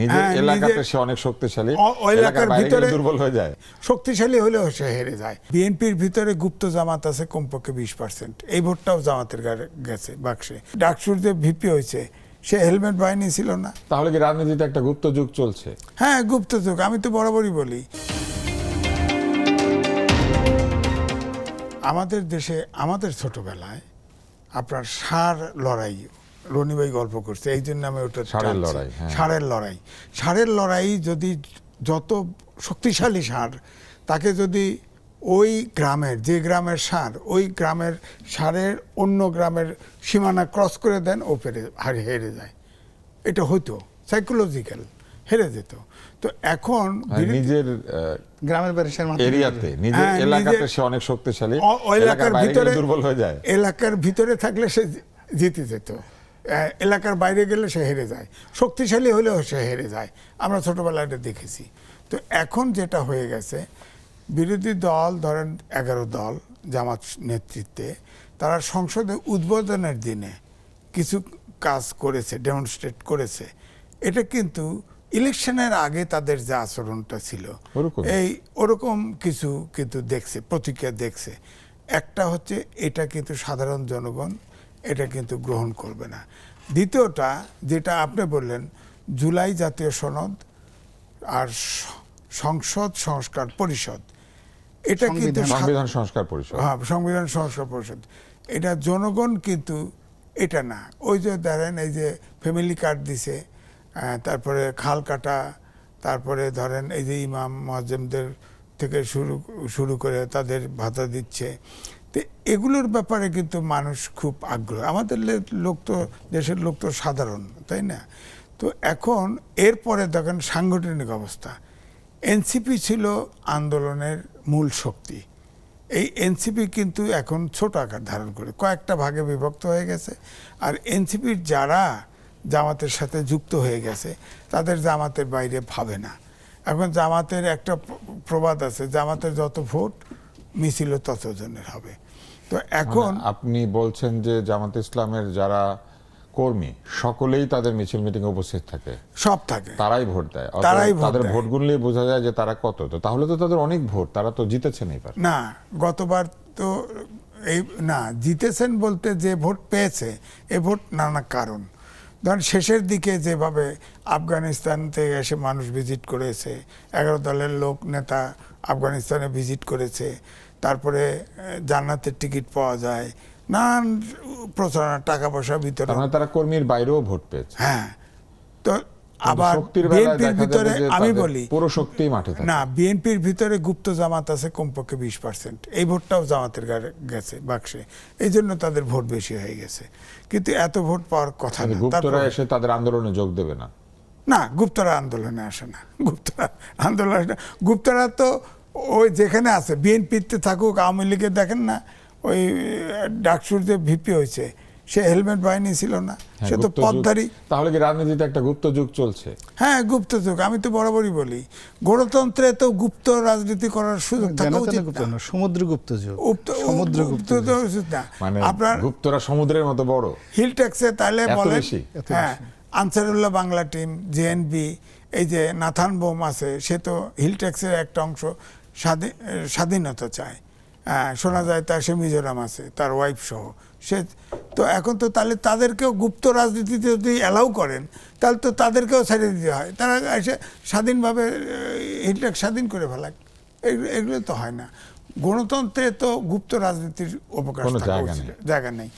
নিজের এলাকাতে সে অনেক শক্তিশালী, এলাকার ভিতরে দুর্বল হয়ে যায়, শক্তিশালী হলেও সে হেরে যায়। বিএনপির ভিতরে গুপ্ত জামাত আছে কমপক্ষে 20%, এই ভোটটাও জামাতের গেছে বাক্সে। ডাকসুর যে ভিপি হয়েছে সে হেলমেট বাহিনী ছিল না। তাহলে কি রাজনীতিতে একটা গুপ্ত যুগ চলছে? হ্যাঁ, গুপ্ত যুগ। আমি তো বরাবরই বলি আমাদের দেশে, আমাদের ছোটবেলায় আপনার ষাঁড় লড়াই, রনিভাই গল্প করছে, এই জন্য আমি ওটা ষাঁড়ের লড়াই, ষাঁড়ের লড়াই যদি যত শক্তিশালী ষাঁড় তাকে যদি ওই গ্রামের, যে গ্রামের ষাঁড়, ওই গ্রামের ষাঁড়ের অন্য গ্রামের সীমানা ক্রস করে দেন, ও হেরে যায়। এটা হইতো সাইকোলজিক্যাল, হেরে যেত। তো এখন নিজের গ্রামের এরিয়াতে, নিজের এলাকাতে সে অনেক শক্তিশালী, এলাকার ভিতরে দুর্বল হয়ে যায়। এলাকার ভিতরে থাকলে সে জিতে যেত, এলাকার বাইরে গেলে সে হেরে যায়। শক্তিশালী হলেও সে হেরে যায়। আমরা ছোটবেলায় এটা দেখেছি। তো এখন যেটা হয়ে গেছে, বিরোধী দল ধরেন 11 দল জামাত নেতৃত্বে, তারা সংসদে উদ্বোধনের দিনে কিছু কাজ করেছে, ডেমনস্ট্রেট করেছে। এটা কিন্তু ইলেকশনের আগে তাদের যে আচরণটা ছিল এই ওরকম কিছু কিন্তু দেখছে, প্রতিক্রিয়া দেখছে। একটা হচ্ছে এটা কিন্তু সাধারণ জনগণ এটা কিন্তু গ্রহণ করবে না। দ্বিতীয়টা যেটা আপনি বললেন, জুলাই জাতীয় সনদ আর সংসদ সংস্কার পরিষদ, এটা কিন্তু সংবিধান সংস্কার পরিষদ, হ্যাঁ, সংবিধান সংস্কার পরিষদ, এটা জনগণ কিন্তু এটা না। ওই যে ধরেন এই যে ফ্যামিলি কার্ড দিছে, তারপরে খাল কাটা, তারপরে ধরেন এই যে ইমাম মুয়াজ্জিমদের থেকে শুরু করে তাদের ভাতা দিচ্ছে। তো এগুলোর ব্যাপারে কিন্তু মানুষ খুব আগ্রহ। আমাদের লোক তো, দেশের লোক তো সাধারণ, তাই না? তো এখন এরপরে দেখেন সাংগঠনিক অবস্থা। এনসিপি ছিল আন্দোলনের মূল শক্তি। এই এনসিপি কিন্তু এখন ছোট আকার ধারণ করে কয়েকটা ভাগে বিভক্ত হয়ে গেছে। আর এনসিপির যারা জামাতের সাথে যুক্ত হয়ে গেছে তাদের জামাতের বাইরে ভাবে না। এখন জামাতের একটা প্রবাদ আছে, জামাতের যত ভোট মিছিল তত জনের হবে। তো এখন আপনি বলছেন যে জামাত ইসলামের যারা কর্মী সকলেই তাদের মিছিল মিটিং উপস্থিত থাকে, সব থাকে, তারাই ভোট দেয়, তাদের ভোট গুনলেই বোঝা যায় যে তারা কত। তো তাহলে তো তাদের অনেক ভোট, তারা তো জিতেছেন এইবার। না, গতবার তো এই না জিতেছেন বলতে যে ভোট পেয়েছে, এ ভোট নানা কারণ। ধরেন শেষের দিকে যেভাবে আফগানিস্তান থেকে এসে মানুষ ভিজিট করেছে, 11 দলের লোক নেতা আফগানিস্তানে ভিজিট করেছে, তারপরে জান্নাতের টিকিট পাওয়া যায়, নানান প্রচারণা, টাকা পয়সা ভিতরে, তারা কর্মীর বাইরেও ভোট পেয়েছে। হ্যাঁ। তো আবার বিএনপির ভিতরে আমি বলি পুরো শক্তি মাঠে থাকে না, বিএনপির ভিতরে গুপ্ত জামাত আছে কমপক্ষে 20%, এই ভোটটাও জামাতের গেছে বাক্সে, এই জন্য তাদের ভোট বেশি হয়ে গেছে। কিন্তু এত ভোট পাওয়ার কথা না। গুপ্তরা এসে তাদের আন্দোলনে যোগ দেবে না? না, গুপ্তরা আন্দোলনে আসে না। গুপ্তরা তো ওই যেখানে আছে, বিএনপিতে থাকুক, আওয়ামী লীগে দেখেন না, ওই ডাকসুর যে ভিপি হয়েছে সে হেলমেট বাহিনী ছিল না, সে তো পথধারী। তাহলে কি রাজনীতিতে একটা গুপ্ত যুগ চলছে? হ্যাঁ, গুপ্ত যুগ। আমি তো বরাবরই বলি গণতন্ত্রে তো গুপ্ত রাজনীতি করার সুযোগ থাকা উচিত না। সমুদ্রগুপ্ত যুগ, সমুদ্রগুপ্ত উচিত না। মানে গুপ্তরা সমুদ্রের মতো বড় হিল ট্যাক্সে, তাহলে বলেন, হ্যাঁ, আনসারুল্লাহ বাংলা টিম, জেএনবি, এই যে নাথান বোম আছে, সে তো হিল ট্যাক্সের একটা অংশ, স্বাধীনতা চায়। শোনা যায় তার সে মিজোরাম আছে, তার ওয়াইফ সহ। সে তো এখন তো তাহলে তাদেরকেও গুপ্ত রাজনীতিতে যদি অ্যালাউ করেন, তাহলে তো তাদেরকেও ছেড়ে দিতে হয়। তারা এসে স্বাধীনভাবে হিল ট্যাক্স স্বাধীন করে ফেলাক, এগুলো তো হয় না। গণতন্ত্রে তো গুপ্ত রাজনীতির অবকাশ জায়গা নেই।